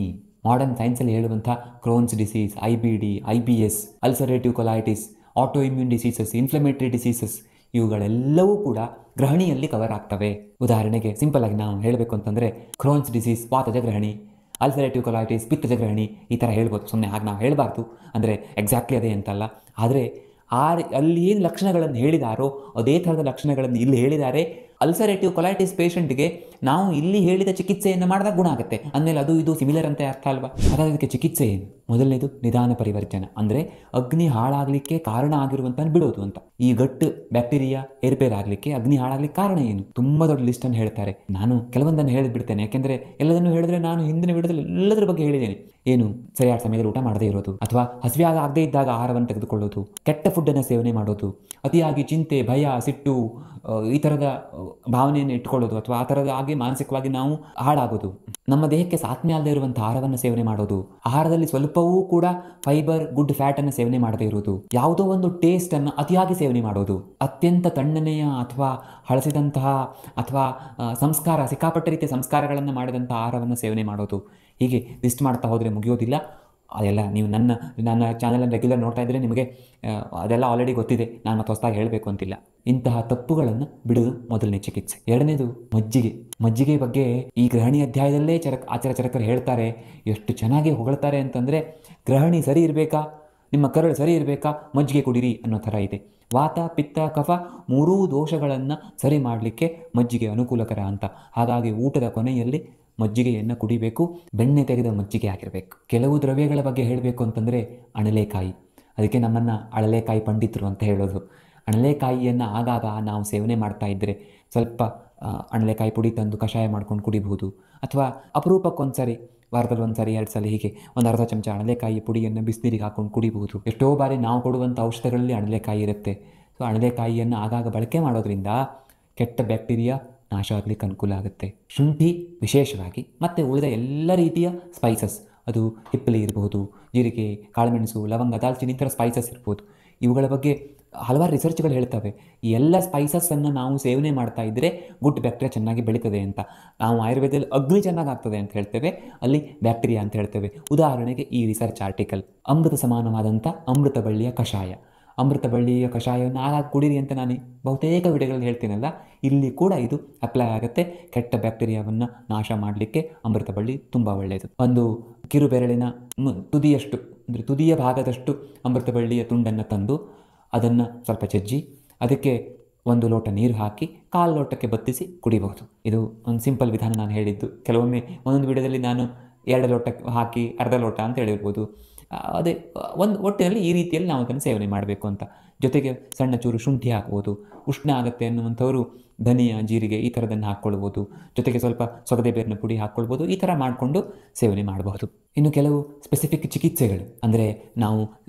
ಮಾಡರ್ನ್ ಸೈನ್ಸಲ್ಲಿ ಹೇಳುವಂಥ crowns disease, IBD, IBS, ulcerative colitis, auto immune diseases, inflammatory diseases, ಇವುಗಳೆಲ್ಲವೂ ಕೂಡ ಗ್ರಹಣಿಯಲ್ಲಿ ಕವರ್ ಆಗ್ತವೆ. ಉದಾಹರಣೆಗೆ ಸಿಂಪಲ್ ಆಗಿ ನಾವು ಹೇಳಬೇಕು ಅಂತಂದರೆ, ಕ್ರೋನ್ಸ್ ಡಿಸೀಸ್ ವಾತಜ ಗ್ರಹಣಿ, ಅಲ್ಸರೇಟಿವ್ ಕೊಲೈಟಿಸ್ ಪಿತ್ತಜ ಗ್ರಹಣಿ, ಈ ಥರ ಹೇಳ್ಬೋದು. ಸುಮ್ಮನೆ ಹಾಗೆ ನಾವು ಹೇಳಬಾರ್ದು, ಅಂದರೆ ಎಕ್ಸಾಕ್ಟ್ಲಿ ಅದೇ ಅಂತಲ್ಲ. ಆದರೆ ಅಲ್ಲಿ ಏನು ಲಕ್ಷಣಗಳನ್ನು ಹೇಳಿದಾರೋ ಅದೇ ಥರದ ಲಕ್ಷಣಗಳನ್ನು ಇಲ್ಲಿ ಹೇಳಿದ್ದಾರೆ. ಅಲ್ಸರೇಟಿವ್ ಕೊಲೈಟಿಸ್ ಪೇಷಂಟ್ಗೆ ನಾವು ಇಲ್ಲಿ ಹೇಳಿದ ಚಿಕಿತ್ಸೆಯನ್ನು ಮಾಡಿದಾಗ ಗುಣ ಆಗುತ್ತೆ ಅಂದಮೇಲೆ ಅದು ಇದು ಸಿಮಿಲರ್ ಅಂತ ಅರ್ಥ ಅಲ್ವಾ? ಹಾಗಾದರೆ ಇದಕ್ಕೆ ಚಿಕಿತ್ಸೆ ಏನು? ಮೊದಲನೇದು ನಿಧಾನ ಪರಿವರ್ತನೆ, ಅಂದರೆ ಅಗ್ನಿ ಹಾಳಾಗಲಿಕ್ಕೆ ಕಾರಣ ಆಗಿರುವಂಥ ಬಿಡೋದು ಅಂತ. ಈ ಗಟ್ಟು ಬ್ಯಾಕ್ಟೀರಿಯಾ ಏರ್ಪೇರ್ ಆಗಲಿಕ್ಕೆ ಅಗ್ನಿ ಹಾಳಾಗ್ಲಿಕ್ಕೆ ಕಾರಣ ಏನು? ತುಂಬ ದೊಡ್ಡ ಲಿಸ್ಟನ್ನು ಹೇಳ್ತಾರೆ. ನಾನು ಕೆಲವೊಂದನ್ನು ಹೇಳಿಬಿಡ್ತೇನೆ, ಯಾಕೆಂದರೆ ಎಲ್ಲದನ್ನು ಹೇಳಿದ್ರೆ ನಾನು ಹಿಂದಿನ ವಿಡಿಯೋದಲ್ಲಿ ಎಲ್ಲದರ ಬಗ್ಗೆ ಹೇಳಿದ್ದೇನೆ. ಏನು? ಸರಿಯಾದ ಸಮಯದಲ್ಲಿ ಊಟ ಮಾಡದೇ ಇರೋದು, ಅಥವಾ ಹಸಿವೆ ಆಗದೇ ಇದ್ದಾಗ ಆಹಾರವನ್ನು ತೆಗೆದುಕೊಳ್ಳೋದು, ಕೆಟ್ಟ ಫುಡ್ಡನ್ನು ಸೇವನೆ ಮಾಡೋದು, ಅತಿಯಾಗಿ ಚಿಂತೆ, ಭಯ, ಸಿಟ್ಟು, ಈ ಥರದ ಭಾವನೆಯನ್ನು ಇಟ್ಕೊಳ್ಳೋದು, ಅಥವಾ ಆ ಥರದ ಆಗಿ ಮಾನಸಿಕವಾಗಿ ನಾವು ಹಾಳಾಗೋದು, ನಮ್ಮ ದೇಹಕ್ಕೆ ಸಾತ್ಮೆ ಅಲ್ಲದೆ ಇರುವಂಥ ಆಹಾರವನ್ನು ಸೇವನೆ ಮಾಡೋದು, ಆಹಾರದಲ್ಲಿ ಸ್ವಲ್ಪವೂ ಕೂಡ ಫೈಬರ್, ಗುಡ್ ಫ್ಯಾಟನ್ನು ಸೇವನೆ ಮಾಡದೇ ಇರೋದು, ಯಾವುದೋ ಒಂದು ಟೇಸ್ಟನ್ನು ಅತಿಯಾಗಿ ಸೇವನೆ ಮಾಡೋದು, ಅತ್ಯಂತ ತಣ್ಣನೆಯ ಅಥವಾ ಹಳಸಿದಂತಹ ಅಥವಾ ಸಂಸ್ಕಾರ, ಸಿಕ್ಕಾಪಟ್ಟೆ ರೀತಿಯ ಸಂಸ್ಕಾರಗಳನ್ನು ಮಾಡಿದಂಥ ಆಹಾರವನ್ನು ಸೇವನೆ ಮಾಡೋದು. ಹೀಗೆ ಲಿಸ್ಟ್ ಮಾಡ್ತಾ ಹೋದರೆ ಮುಗಿಯೋದಿಲ್ಲ. ಅದೆಲ್ಲ ನೀವು ನನ್ನ ಚಾನಲನ್ನು ರೆಗ್ಯುಲರ್ ನೋಡ್ತಾ ಇದ್ದರೆ ನಿಮಗೆ ಅದೆಲ್ಲ ಆಲ್ರೆಡಿ ಗೊತ್ತಿದೆ, ನಾನು ಮತ್ತೆ ಹೊಸದಾಗಿ ಹೇಳಬೇಕು ಅಂತಿಲ್ಲ. ಇಂತಹ ತಪ್ಪುಗಳನ್ನು ಬಿಡೋದು ಮೊದಲನೇ ಚಿಕಿತ್ಸೆ. ಎರಡನೇದು ಮಜ್ಜಿಗೆ ಬಗ್ಗೆ ಈ ಗ್ರಹಣಿ ಅಧ್ಯಾಯದಲ್ಲೇ ಆಚಾರ್ಯ ಚರಕರು ಹೇಳ್ತಾರೆ. ಎಷ್ಟು ಚೆನ್ನಾಗಿ ಹೊಗಳ್ತಾರೆ ಅಂತಂದರೆ, ಗ್ರಹಣಿ ಸರಿ ಇರಬೇಕಾ, ನಿಮ್ಮ ಕರಳು ಸರಿ ಇರಬೇಕಾ, ಮಜ್ಜಿಗೆ ಕುಡಿರಿ ಅನ್ನೋ ಥರ ಇದೆ. ವಾತ, ಪಿತ್ತ, ಕಫ ಮೂರೂ ದೋಷಗಳನ್ನು ಸರಿ ಮಾಡಲಿಕ್ಕೆ ಮಜ್ಜಿಗೆ ಅನುಕೂಲಕರ ಅಂತ. ಹಾಗಾಗಿ ಊಟದ ಕೊನೆಯಲ್ಲಿ ಮಜ್ಜಿಗೆಯನ್ನು ಕುಡಿಬೇಕು. ಬೆಣ್ಣೆ ತೆಗೆದ ಮಜ್ಜಿಗೆ ಆಗಿರಬೇಕು. ಕೆಲವು ದ್ರವ್ಯಗಳ ಬಗ್ಗೆ ಹೇಳಬೇಕು ಅಂತಂದರೆ ಅಣಲೆಕಾಯಿ. ಅದಕ್ಕೆ ನಮ್ಮನ್ನು ಅಳಲೆಕಾಯಿ ಪಂಡಿತರು ಅಂತ ಹೇಳೋದು. ಅಣಲೆಕಾಯಿಯನ್ನು ಆಗಾಗ ನಾವು ಸೇವನೆ ಮಾಡ್ತಾ ಇದ್ದರೆ ಸ್ವಲ್ಪ ಅಣಲೆಕಾಯಿ ಪುಡಿ ತಂದು ಕಷಾಯ ಮಾಡ್ಕೊಂಡು ಕುಡಿಬಹುದು, ಅಥವಾ ಅಪರೂಪಕ್ಕೊಂದು ಸರಿ, ವಾರದಲ್ಲಿ ಒಂದು ಸರಿ 2 ಸಲ ಹೀಗೆ ಒಂದು ಅರ್ಧ ಚಮಚ ಅಣಲೆಕಾಯಿ ಪುಡಿಯನ್ನು ಬಿಸಿನೀರಿಗೆ ಹಾಕೊಂಡು ಕುಡಿಬಹುದು. ಎಷ್ಟೋ ಬಾರಿ ನಾವು ಕೊಡುವಂಥ ಔಷಧಗಳಲ್ಲಿ ಅಣಲೆಕಾಯಿ ಇರುತ್ತೆ. ಸೊ ಅಣಲೆಕಾಯಿಯನ್ನು ಆಗಾಗ ಬಳಕೆ ಮಾಡೋದ್ರಿಂದ ಕೆಟ್ಟ ಬ್ಯಾಕ್ಟೀರಿಯಾ ನಾಶ ಆಗಲಿಕ್ಕೆ ಅನುಕೂಲ ಆಗುತ್ತೆ. ಶುಂಠಿ ವಿಶೇಷವಾಗಿ, ಮತ್ತು ಉಳಿದ ಎಲ್ಲ ರೀತಿಯ ಸ್ಪೈಸಸ್, ಅದು ಹಿಪ್ಪಲಿ ಇರಬಹುದು, ಜೀರಿಗೆ, ಕಾಳುಮೆಣಸು, ಲವಂಗ, ದಾಲ್ಚಿನ್ನಿ, ಈ ಥರ ಸ್ಪೈಸಸ್ ಇರ್ಬೋದು. ಇವುಗಳ ಬಗ್ಗೆ ಹಲವಾರು ರಿಸರ್ಚ್ಗಳು ಹೇಳ್ತವೆ. ಈ ಎಲ್ಲ ಸ್ಪೈಸಸ್ಸನ್ನು ನಾವು ಸೇವನೆ ಮಾಡ್ತಾ ಇದ್ದರೆ ಗುಡ್ ಬ್ಯಾಕ್ಟೀರಿಯಾ ಚೆನ್ನಾಗಿ ಬೆಳೀತದೆ ಅಂತ. ನಾವು ಆಯುರ್ವೇದದಲ್ಲಿ ಅಗ್ನಿ ಚೆನ್ನಾಗಿ ಆಗ್ತದೆ ಅಂತ ಹೇಳ್ತೇವೆ, ಅಲ್ಲಿ ಬ್ಯಾಕ್ಟೀರಿಯಾ ಅಂತ ಹೇಳ್ತೇವೆ. ಉದಾಹರಣೆಗೆ ಈ ರಿಸರ್ಚ್ ಆರ್ಟಿಕಲ್, ಅಮೃತ ಸಮಾನವಾದಂಥ ಅಮೃತ ಬಳ್ಳಿಯ ಕಷಾಯ. ಅಮೃತ ಬಳ್ಳಿಯ ಕಷಾಯವನ್ನು ಆಗಾಗ ಕುಡೀರಿ ಅಂತ ನಾನು ಬಹುತೇಕ ವಿಡಿಯೋಗಳಲ್ಲಿ ಹೇಳ್ತೀನಲ್ಲ, ಇಲ್ಲಿ ಕೂಡ ಇದು ಅಪ್ಲೈ ಆಗುತ್ತೆ. ಕೆಟ್ಟ ಬ್ಯಾಕ್ಟೀರಿಯಾವನ್ನು ನಾಶ ಮಾಡಲಿಕ್ಕೆ ಅಮೃತ ಬಳ್ಳಿ ತುಂಬ ಒಳ್ಳೆಯದು. ಒಂದು ಕಿರು ಬೆರಳಿನ ತುದಿಯಷ್ಟು, ಅಂದರೆ ತುದಿಯ ಭಾಗದಷ್ಟು ಅಮೃತ ಬಳ್ಳಿಯ ತುಂಡನ್ನು ತಂದು ಅದನ್ನು ಸ್ವಲ್ಪ ಜಜ್ಜಿ ಅದಕ್ಕೆ 1 ಲೋಟ ನೀರು ಹಾಕಿ 1/4 ಲೋಟಕ್ಕೆ ಬತ್ತಿಸಿ ಕುಡಿಬಹುದು. ಇದು ಒಂದು ಸಿಂಪಲ್ ವಿಧಾನ ನಾನು ಹೇಳಿದ್ದು. ಕೆಲವೊಮ್ಮೆ ಒಂದೊಂದು ವಿಡಿಯೋದಲ್ಲಿ ನಾನು 2 ಲೋಟ ಹಾಕಿ ಅರ್ಧ ಲೋಟ ಅಂತ ಹೇಳಿರ್ಬೋದು. ಅದೇ ಒಂದು ಒಟ್ಟಿನಲ್ಲಿ ಈ ರೀತಿಯಲ್ಲಿ ನಾವು ಅದನ್ನು ಸೇವನೆ ಮಾಡಬೇಕು ಅಂತ. ಜೊತೆಗೆ ಸಣ್ಣ ಚೂರು ಶುಂಠಿ ಹಾಕ್ಬೋದು. ಉಷ್ಣ ಆಗುತ್ತೆ ಅನ್ನುವಂಥವರು ಧನಿಯಾ, ಜೀರಿಗೆ ಈ ಥರದನ್ನು ಹಾಕ್ಕೊಳ್ಬೋದು. ಜೊತೆಗೆ ಸ್ವಲ್ಪ ಸೊಗದೆ ಬೇರಿನ ಪುಡಿ ಹಾಕ್ಕೊಳ್ಬೋದು. ಈ ಥರ ಮಾಡಿಕೊಂಡು ಸೇವನೆ ಮಾಡಬಹುದು. ಇನ್ನು ಕೆಲವು ಸ್ಪೆಸಿಫಿಕ್ ಚಿಕಿತ್ಸೆಗಳು ಅಂದರೆ ನಾವು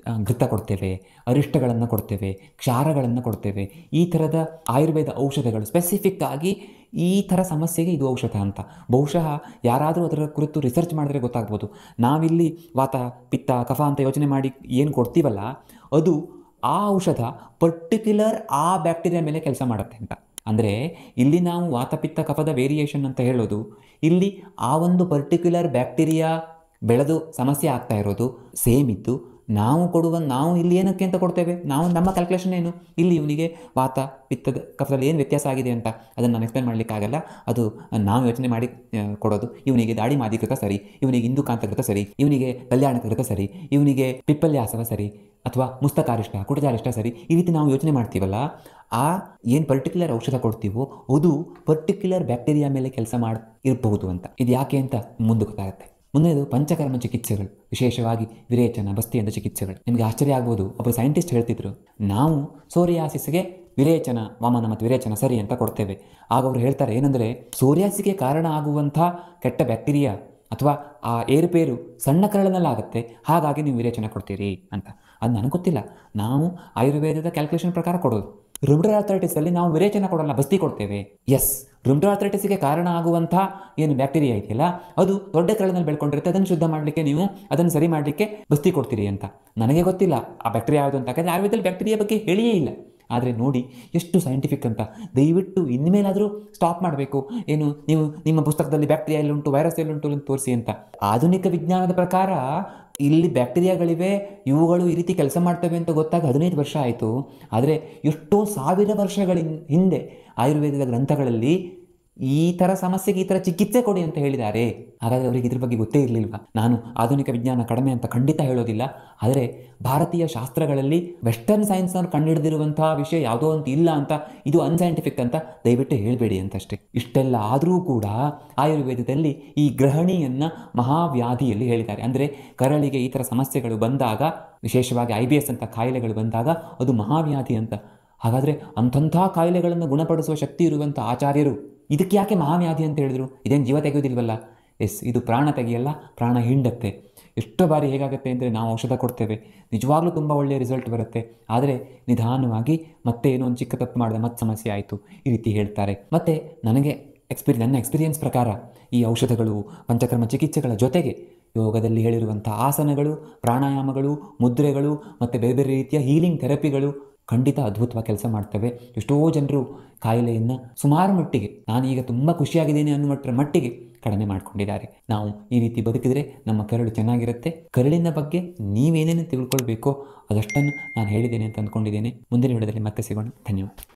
ಘೃತ ಕೊಡ್ತೇವೆ, ಅರಿಷ್ಟಗಳನ್ನು ಕೊಡ್ತೇವೆ, ಕ್ಷಾರಗಳನ್ನು ಕೊಡ್ತೇವೆ. ಈ ಥರದ ಆಯುರ್ವೇದ ಔಷಧಗಳು ಸ್ಪೆಸಿಫಿಕ್ ಆಗಿ ಈ ಥರ ಸಮಸ್ಯೆಗೆ ಇದು ಔಷಧ ಅಂತ. ಬಹುಶಃ ಯಾರಾದರೂ ಅದರ ಕುರಿತು ರಿಸರ್ಚ್ ಮಾಡಿದ್ರೆ ಗೊತ್ತಾಗ್ಬೋದು. ನಾವಿಲ್ಲಿ ವಾತ, ಪಿತ್ತ, ಕಫ ಅಂತ ಯೋಚನೆ ಮಾಡಿ ಏನು ಕೊಡ್ತೀವಲ್ಲ, ಅದು ಆ ಔಷಧ ಪರ್ಟಿಕ್ಯುಲರ್ ಆ ಬ್ಯಾಕ್ಟೀರಿಯಾ ಮೇಲೆ ಕೆಲಸ ಮಾಡುತ್ತೆ ಅಂತ. ಅಂದರೆ ಇಲ್ಲಿ ನಾವು ವಾತ, ಪಿತ್ತ, ಕಫದ ವೇರಿಯೇಷನ್ ಅಂತ ಹೇಳೋದು, ಇಲ್ಲಿ ಆ ಒಂದು ಪರ್ಟಿಕ್ಯುಲರ್ ಬ್ಯಾಕ್ಟೀರಿಯಾ ಬೆಳೆದು ಸಮಸ್ಯೆ ಆಗ್ತಾ ಇರೋದು ಸೇಮ್ ಇದ್ದು, ನಾವು ಇಲ್ಲಿ ಏನಕ್ಕೆ ಅಂತ ಕೊಡ್ತೇವೆ, ನಮ್ಮ ಕ್ಯಾಲ್ಕುಲೇಷನ್ ಏನು, ಇಲ್ಲಿ ಇವನಿಗೆ ವಾತ, ಪಿತ್ತದ, ಕಫದಲ್ಲಿ ಏನು ವ್ಯತ್ಯಾಸ ಆಗಿದೆ ಅಂತ ಅದನ್ನು ನಾನು ಎಕ್ಸ್ಪ್ಲೇನ್ ಮಾಡಲಿಕ್ಕಾಗಲ್ಲ. ಅದು ನಾವು ಯೋಚನೆ ಮಾಡಿ ಕೊಡೋದು. ಇವನಿಗೆ ದಾಡಿ ಮಾದಿಕೃತ ಸರಿ, ಇವನಿಗೆ ಇಂದುಕಾಂತಕೃತ ಸರಿ, ಇವನಿಗೆ ಕಲ್ಯಾಣಕೃತ ಸರಿ, ಇವನಿಗೆ ಪಿಪ್ಪಲ್ಯಾಸವ ಸರಿ, ಅಥವಾ ಮುಸ್ತಕಾರಿಷ್ಟ, ಕುಟಜಾರಿಷ್ಟ ಸರಿ, ಈ ರೀತಿ ನಾವು ಯೋಚನೆ ಮಾಡ್ತೀವಲ್ಲ, ಆ ಏನು ಪರ್ಟಿಕ್ಯುಲರ್ ಔಷಧ ಕೊಡ್ತೀವೋ ಅದು ಪರ್ಟಿಕ್ಯುಲರ್ ಬ್ಯಾಕ್ಟೀರಿಯಾ ಮೇಲೆ ಕೆಲಸ ಇರಬಹುದು ಅಂತ. ಇದು ಯಾಕೆ ಅಂತ ಮುಂದೆ ಗೊತ್ತಾಗುತ್ತೆ. ಮುಂದಿನದು ಪಂಚಕರ್ಮ ಚಿಕಿತ್ಸೆಗಳು, ವಿಶೇಷವಾಗಿ ವಿರೇಚನ, ಬಸ್ತಿಯಂಥ ಚಿಕಿತ್ಸೆಗಳು. ನಿಮಗೆ ಆಶ್ಚರ್ಯ ಆಗ್ಬೋದು. ಒಬ್ಬರು ಸೈಂಟಿಸ್ಟ್ ಹೇಳ್ತಿದ್ರು, ನಾವು ಸೋರಿಯಾಸಿಸ್ಗೆ ವಿರೇಚನ, ವಾಮನ ಮತ್ತು ವಿರೇಚನ ಸರಿ ಅಂತ ಕೊಡ್ತೇವೆ. ಆಗ ಅವರು ಹೇಳ್ತಾರೆ ಏನಂದರೆ, ಸೋರಿಯಾಸಿಸ್ಗೆ ಕಾರಣ ಆಗುವಂಥ ಕೆಟ್ಟ ಬ್ಯಾಕ್ಟೀರಿಯಾ ಅಥವಾ ಆ ಏರುಪೇರು ಸಣ್ಣ ಕರಳಿನಲ್ಲಾಗುತ್ತೆ, ಹಾಗಾಗಿ ನೀವು ವಿರೇಚನ ಕೊಡ್ತೀರಿ ಅಂತ. ಅದು ನನಗೆ ಗೊತ್ತಿಲ್ಲ. ನಾವು ಆಯುರ್ವೇದದ ಕ್ಯಾಲ್ಕುಲೇಷನ್ ಪ್ರಕಾರ ಕೊಡೋದು. ರುಮಟಲ್ ಆರ್ಥರೈಟಿಸಲ್ಲಿ ನಾವು ವಿರೇಚನ ಕೊಡಲ್ಲ, ಬಸ್ತಿ ಕೊಡ್ತೇವೆ. ಎಸ್, ರುಮಟಲ್ ಆರ್ಥರೈಟಿಸ್ಗೆ ಕಾರಣ ಆಗುವಂಥ ಏನು ಬ್ಯಾಕ್ಟೀರಿಯಾ ಇದೆಯಲ್ಲ, ಅದು ದೊಡ್ಡ ಕರಳಿನಲ್ಲಿ ಬೆಳ್ಕೊಂಡಿರುತ್ತೆ. ಅದನ್ನು ಶುದ್ಧ ಮಾಡಲಿಕ್ಕೆ, ನೀವು ಅದನ್ನು ಸರಿ ಮಾಡಲಿಕ್ಕೆ ಬಸ್ತಿ ಕೊಡ್ತೀರಿ ಅಂತ. ನನಗೆ ಗೊತ್ತಿಲ್ಲ ಆ ಬ್ಯಾಕ್ಟೀರಿಯಾ ಯಾವುದು ಅಂತ, ಯಾಕಂದರೆ ಆಯುರ್ವೇದದಲ್ಲಿ ಬ್ಯಾಕ್ಟೀರಿಯಾ ಬಗ್ಗೆ ಹೇಳಿಯೇ ಇಲ್ಲ. ಆದರೆ ನೋಡಿ ಎಷ್ಟು ಸೈಂಟಿಫಿಕ್ ಅಂತ. ದಯವಿಟ್ಟು ಇನ್ಮೇಲಾದರೂ ಸ್ಟಾಪ್ ಮಾಡಬೇಕು. ಏನು ನೀವು ನಿಮ್ಮ ಪುಸ್ತಕದಲ್ಲಿ ಬ್ಯಾಕ್ಟೀರಿಯಾ ಎಲ್ಲುಂಟು, ವೈರಸ್ ಎಲ್ಲುಂಟು ಅಂತ ತೋರಿಸಿ ಅಂತ. ಆಧುನಿಕ ವಿಜ್ಞಾನದ ಪ್ರಕಾರ ಇಲ್ಲಿ ಬ್ಯಾಕ್ಟೀರಿಯಾಗಳಿವೆ, ಇವುಗಳು ಈ ರೀತಿ ಕೆಲಸ ಮಾಡ್ತವೆ ಅಂತ ಗೊತ್ತಾಗಿ 15 ವರ್ಷ ಆಯಿತು. ಆದರೆ ಎಷ್ಟೋ ಸಾವಿರ ವರ್ಷಗಳ ಹಿಂದೆ ಆಯುರ್ವೇದದ ಗ್ರಂಥಗಳಲ್ಲಿ ಈ ಥರ ಸಮಸ್ಯೆಗೆ ಈ ಥರ ಚಿಕಿತ್ಸೆ ಕೊಡಿ ಅಂತ ಹೇಳಿದ್ದಾರೆ. ಹಾಗಾದರೆ ಅವರಿಗೆ ಇದ್ರ ಬಗ್ಗೆ ಗೊತ್ತೇ ಇರಲಿಲ್ವಾ? ನಾನು ಆಧುನಿಕ ವಿಜ್ಞಾನ ಕಡಿಮೆ ಅಂತ ಖಂಡಿತ ಹೇಳೋದಿಲ್ಲ. ಆದರೆ ಭಾರತೀಯ ಶಾಸ್ತ್ರಗಳಲ್ಲಿ ವೆಸ್ಟರ್ನ್ ಸೈನ್ಸ್ನವ್ರು ಕಂಡುಹಿಡಿದಿರುವಂಥ ವಿಷಯ ಯಾವುದೋ ಅಂತ ಇಲ್ಲ ಅಂತ, ಇದು ಅನ್ಸೈಂಟಿಫಿಕ್ ಅಂತ ದಯವಿಟ್ಟು ಹೇಳಬೇಡಿ ಅಂತಷ್ಟೇ. ಇಷ್ಟೆಲ್ಲ ಆದರೂ ಕೂಡ ಆಯುರ್ವೇದದಲ್ಲಿ ಈ ಗ್ರಹಣಿಯನ್ನು ಮಹಾವ್ಯಾಧಿಯಲ್ಲಿ ಹೇಳಿದ್ದಾರೆ. ಅಂದರೆ ಕರಳಿಗೆ ಈ ಥರ ಸಮಸ್ಯೆಗಳು ಬಂದಾಗ, ವಿಶೇಷವಾಗಿ IBS ಅಂತ ಕಾಯಿಲೆಗಳು ಬಂದಾಗ ಅದು ಮಹಾವ್ಯಾಧಿ ಅಂತ. ಹಾಗಾದರೆ ಅಂಥ ಕಾಯಿಲೆಗಳನ್ನು ಗುಣಪಡಿಸುವ ಶಕ್ತಿ ಇರುವಂಥ ಆಚಾರ್ಯರು ಇದಕ್ಕೆ ಯಾಕೆ ಮಹಾವ್ಯಾಧಿ ಅಂತ ಹೇಳಿದರು? ಇದೇನು ಜೀವ ತೆಗೆಯೋದಿಲ್ವಲ್ಲ? ಎಸ್, ಇದು ಪ್ರಾಣ ತೆಗೆಯಲ್ಲ, ಪ್ರಾಣ ಹಿಂಡತ್ತೆ. ಎಷ್ಟೋ ಬಾರಿ ಹೇಗಾಗುತ್ತೆ ಅಂದರೆ, ನಾವು ಔಷಧ ಕೊಡ್ತೇವೆ, ನಿಜವಾಗ್ಲೂ ತುಂಬ ಒಳ್ಳೆಯ ರಿಸಲ್ಟ್ ಬರುತ್ತೆ. ಆದರೆ ನಿಧಾನವಾಗಿ ಮತ್ತೆ ಏನೋ ಒಂದು ಚಿಕ್ಕ ತಪ್ಪು ಮಾಡಿದೆ, ಮತ್ತೆ ಸಮಸ್ಯೆ ಆಯಿತು, ಈ ರೀತಿ ಹೇಳ್ತಾರೆ. ಮತ್ತು ನನ್ನ ಎಕ್ಸ್ಪೀರಿಯನ್ಸ್ ಪ್ರಕಾರ ಈ ಔಷಧಗಳು, ಪಂಚಕರ್ಮ ಚಿಕಿತ್ಸೆಗಳ ಜೊತೆಗೆ ಯೋಗದಲ್ಲಿ ಹೇಳಿರುವಂಥ ಆಸನಗಳು, ಪ್ರಾಣಾಯಾಮಗಳು, ಮುದ್ರೆಗಳು ಮತ್ತು ಬೇರೆ ಬೇರೆ ರೀತಿಯ ಹೀಲಿಂಗ್ ಥೆರಪಿಗಳು ಖಂಡಿತ ಅದ್ಭುತವಾಗಿ ಕೆಲಸ ಮಾಡ್ತವೆ. ಎಷ್ಟೋ ಜನರು ಕಾಯಿಲೆಯನ್ನು ಸುಮಾರು ಮಟ್ಟಿಗೆ, ನಾನೀಗ ತುಂಬ ಖುಷಿಯಾಗಿದ್ದೀನಿ ಅನ್ನುವಷ್ಟರ ಮಟ್ಟಿಗೆ ಕಡಿಮೆ ಮಾಡ್ಕೊಂಡಿದ್ದಾರೆ. ನಾವು ಈ ರೀತಿ ಬದುಕಿದರೆ ನಮ್ಮ ಕರಳು ಚೆನ್ನಾಗಿರುತ್ತೆ. ಕರಳಿನ ಬಗ್ಗೆ ನೀವೇನೇನು ತಿಳ್ಕೊಳ್ಬೇಕೋ ಅದಷ್ಟನ್ನು ನಾನು ಹೇಳಿದ್ದೇನೆ ಅಂತ ಅಂದ್ಕೊಂಡಿದ್ದೇನೆ. ಮುಂದಿನ ವಿಡಿಯೋದಲ್ಲಿ ಮತ್ತೆ ಸಿಗೋಣ. ಧನ್ಯವಾದ.